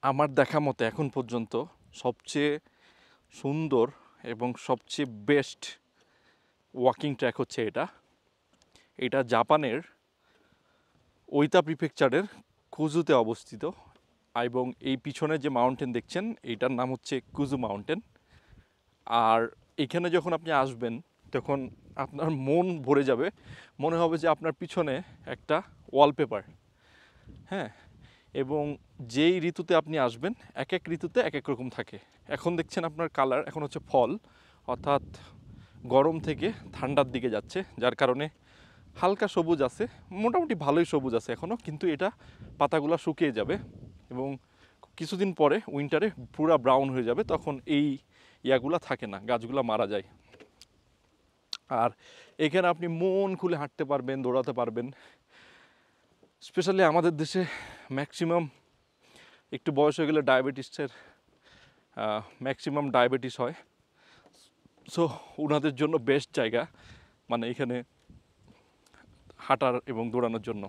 আমার দেখা মতে এখন পর্যন্ত সবচেয়ে সুন্দর এবং সবচেয়ে বেস্ট ওয়াকিং ট্র্যাক হচ্ছে এটা। এটা জাপানের ওইতা প্রিফেকচারের কুজুতে অবস্থিত এবং এই পিছনে যে মাউন্টেন দেখছেন এইটার নাম হচ্ছে কুজু মাউন্টেন। আর এখানে যখন আপনি আসবেন তখন আপনার মন ভরে যাবে, মনে হবে যে আপনার পিছনে একটা ওয়ালপেপার। হ্যাঁ, এবং যেই ঋতুতে আপনি আসবেন এক এক ঋতুতে এক এক রকম থাকে। এখন দেখছেন আপনার কালার এখন হচ্ছে ফল, অর্থাৎ গরম থেকে ঠান্ডার দিকে যাচ্ছে, যার কারণে হালকা সবুজ আছে, মোটামুটি ভালোই সবুজ আছে এখনও, কিন্তু এটা পাতাগুলো শুকিয়ে যাবে এবং কিছুদিন পরে উইন্টারে পুরা ব্রাউন হয়ে যাবে, তখন এই ইয়াগুলা থাকে না, গাছগুলো মারা যায়। আর এখানে আপনি মন খুলে হাঁটতে পারবেন, দৌড়াতে পারবেন। স্পেশালি আমাদের দেশে ম্যাক্সিমাম একটু বয়স হয়ে গেলে ম্যাক্সিমাম ডায়াবেটিস হয়। সো ওনাদের জন্য বেস্ট জায়গা, মানে এখানে হাঁটার এবং দৌড়ানোর জন্য।